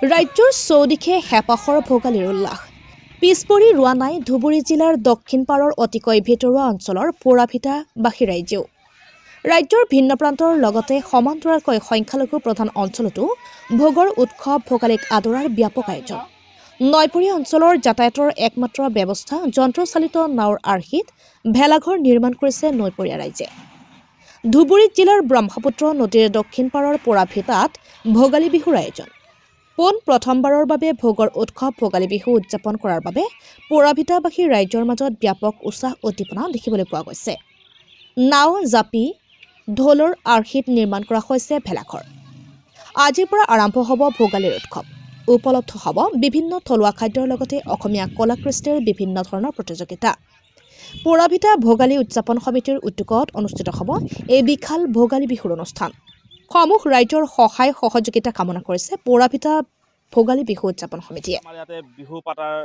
ৰাজ্যৰ চৌদিশে হেঁপাহৰ ভোগালীৰ উল্লাস পিছপৰি ৰোৱা নাই ধুবুৰী জিলাৰ দক্ষিণ পাৰৰ অতিকৈ ভিতৰুৱা অঞ্চলৰ পোৰাভিটাবাসী ৰাইজেও ৰাজ্যৰ ভিন্ন প্ৰান্তৰ লগতে সমান্তৰালকৈ সংখ্যালঘু প্ৰধান অঞ্চলতো ভোগৰ উৎসৱ ভোগালীক আদৰাৰ ব্যাপক আয়োজন নৈপৰীয়া অঞ্চলৰ যাতায়াতৰ একমাত্ৰ ব্যৱস্থা যন্ত্ৰচালিত নাওৰ আৰ্হিত ভেলাঘৰ নিৰ্মাণ কৰিছে নৈপৰীয়া ৰাইজে ধুবুৰী জিলাৰ ব্ৰহ্মপুত্ৰ নদীৰ দক্ষিণ পাৰৰ পোৰাভিটাত ভোগালী বিহুৰ আয়োজন পোন প্ৰথমবাৰৰ বাবে ভোগৰ উৎসৱ ভোগালী বিহু উদযাপন কৰাৰ বাবে পোৰাভিটাবাসী ৰাইজৰ মাজত ব্যাপক উৎসাহ উদ্দীপনা দেখিবলৈ পোৱা গৈছে নাও জাপি ঢোলৰ আৰ্হিত নিৰ্মাণ কৰা হৈছে ভেলাঘৰ আজিৰ পৰা আৰম্ভ হ'ব ভোগালীৰ উৎসৱ উপলব্ধ হ'ব বিভিন্ন থলুৱা খাদ্যৰ লগতে অসমীয়া কলাকৃষ্টিৰ বিভিন্ন ধৰণৰ প্ৰতিযোগিতা পোৰাভিটা ভোগালী উদযাপন সমিতিৰ উদ্যোগত অনুষ্ঠিত হ'ব এই বিশাল ভোগালী বিহুৰ অনুষ্ঠান সমূহ ৰাইজৰ সহায় সহযোগিতা কামনা কৰিছে পোৰাভিটা ভোগালী বিহু উদযাপন সমিতিয়ে আমাৰ ইয়াতে বিহু পাতাৰ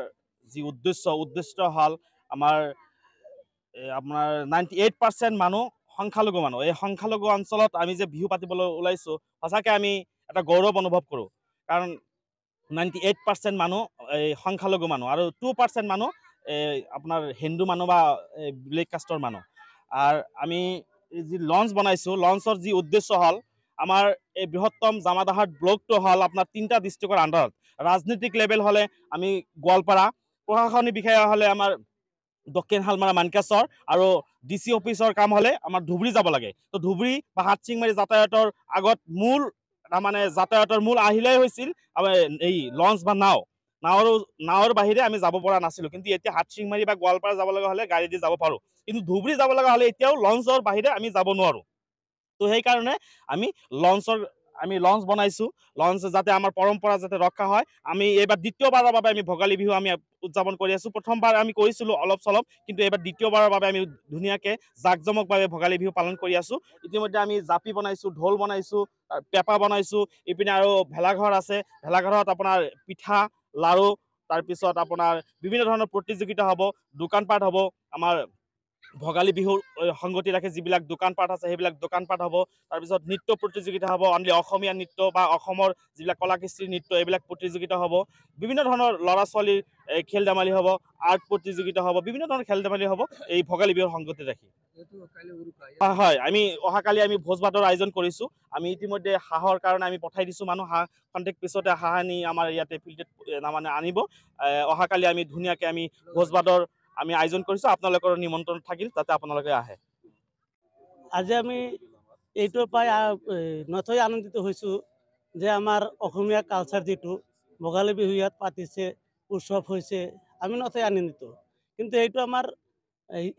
যি উদ্দেশ্য হল আমাৰ আপোনাৰ 98% মানুহ সংখ্যালঘু মানুহ এই সংখ্যালঘু অঞ্চলত আমি যে বিহু পাতিবলৈ ওলাইছো সঁচাকৈ আমি এটা গৌৰৱ অনুভৱ কৰোঁ কাৰণ 98% মানুহ এই সংখ্যালঘু মানুহ আৰু 2% মানুহ আপোনাৰ হিন্দু মানুহ বা বেলেগ কাষ্টৰ মানুহ আৰু আমি যি লঞ্চ বনাইছোঁ লঞ্চৰ যি উদ্দেশ্য হ'ল আমাৰ এই বৃহত্তম জামাদাহাট ব্লকটো হ'ল আপোনাৰ 3টা ডিষ্ট্ৰিক্টৰ আণ্ডাৰত ৰাজনৈতিক লেভেল হ'লে আমি গোৱালপাৰা প্ৰশাসনিক বিষয়া হ'লে আমাৰ দক্ষিণ শালমাৰা মানকেশ্বৰ আৰু DC অফিচৰ কাম হ'লে আমাৰ ধুবুৰী যাব লাগে তো ধুবুৰী বা হাটচিংমাৰী যাতায়াতৰ আগত মূল তাৰমানে যাতায়াতৰ মূল আহিলেই হৈছিল এই লঞ্চ বা নাৱৰ বাহিৰে আমি যাব পৰা নাছিলোঁ কিন্তু এতিয়া হাটচিংমাৰী বা গোৱালপাৰা যাব লগা হ'লে গাড়ী দি যাব পাৰোঁ কিন্তু ধুবুৰী যাব লগা হ'লে এতিয়াও লঞ্চৰ বাহিৰে আমি যাব নোৱাৰোঁ তো সেইকাৰণে আমি লঞ্চ বনাইছোঁ লঞ্চ যাতে আমাৰ পৰম্পৰা যাতে ৰক্ষা হয় আমি এইবাৰ দ্বিতীয়বাৰৰ বাবে আমি ভোগালী বিহু আমি উদযাপন কৰি আছোঁ প্ৰথমবাৰ আমি কৰিছিলোঁ অলপ চলপ কিন্তু এইবাৰ দ্বিতীয়বাৰৰ বাবে আমি ধুনীয়াকৈ জাকজমকভাৱে ভোগালী বিহু পালন কৰি আছোঁ ইতিমধ্যে আমি জাপি বনাইছোঁ ঢোল বনাইছোঁ পেঁপা বনাইছোঁ ইপিনে আৰু ভেলাঘৰ আছে ভেলাঘৰত আপোনাৰ পিঠা লাড়ু তাৰপিছত আপোনাৰ বিভিন্ন ধৰণৰ প্ৰতিযোগিতা হ'ব দোকানপাট হ'ব আমাৰ ভোগালী বিহুৰ সংগতি ৰাখি যিবিলাক দোকানপাট আছে সেইবিলাক দোকানপাট হ'ব তাৰপিছত নৃত্য প্ৰতিযোগিতা হ'ব অনলি অসমীয়া নৃত্য বা অসমৰ যিবিলাক কলাকৃষ্টিৰ নৃত্য এইবিলাক প্ৰতিযোগিতা হ'ব বিভিন্ন ধৰণৰ ল'ৰা ছোৱালীৰ খেল ধেমালি হ'ব আৰ্ট প্ৰতিযোগিতা হ'ব বিভিন্ন ধৰণৰ খেল ধেমালি হ'ব এই ভোগালী বিহুৰ সংগতি ৰাখি হয় আমি অহাকালি আমি ভোজ ভাতৰ আয়োজন কৰিছোঁ আমি ইতিমধ্যে হাঁহৰ কাৰণে আমি পঠাই দিছোঁ মানুহ হাঁহ খন্তেক পিছতে হাঁহ আনি আমাৰ ইয়াতে ফিল্ডত মানে আনিব অহাকালি আমি ধুনীয়াকৈ আমি ভোজ ভাতৰ আমি আয়োজন কৰিছোঁ আপোনালোকৰ নিমন্ত্ৰণ থাকিল যাতে আপোনালোকে আহে আজি আমি এইটো পাই নথৈ আনন্দিত হৈছোঁ যে আমাৰ অসমীয়া কালচাৰ যিটো ভোগালী বিহু ইয়াত পাতিছে উৎসৱ হৈছে আমি নথৈ আনন্দিত কিন্তু এইটো আমাৰ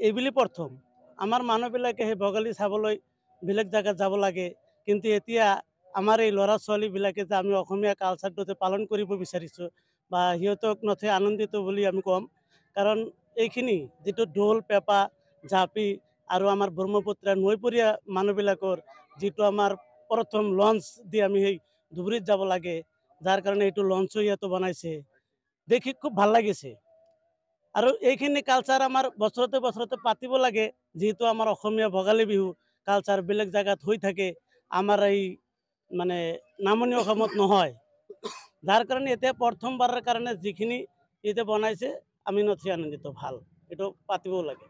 এইবুলি প্ৰথম আমাৰ মানুহবিলাকে সেই ভোগালী চাবলৈ বেলেগ জেগাত যাব লাগে কিন্তু এতিয়া আমাৰ এই ল'ৰা ছোৱালীবিলাকে যে আমি অসমীয়া কালচাৰটো পালন কৰিব বিচাৰিছোঁ বা সিহঁতক নথৈ আনন্দিত বুলি আমি ক'ম কাৰণ এইখিনি যিটো ঢোল পেঁপা জাপি আৰু আমাৰ ব্ৰহ্মপুত্ৰ নৈপৰীয়া মানুহবিলাকৰ যিটো আমাৰ প্ৰথম লঞ্চ দি আমি সেই ধুবুৰীত যাব লাগে যাৰ কাৰণে এইটো লঞ্চো ইয়াতো বনাইছে দেখি খুব ভাল লাগিছে আৰু এইখিনি কালচাৰ আমাৰ বছৰতে পাতিব লাগে যিহেতু আমাৰ অসমীয়া ভোগালী বিহু কালচাৰ বেলেগ জেগাত হৈ থাকে আমাৰ এই মানে নামনি অসমত নহয় যাৰ কাৰণে এতিয়া প্ৰথমবাৰৰ কাৰণে যিখিনি এতিয়া বনাইছে আমি নথৈ আনন্দিত ভাল এইটো পাতিবও লাগে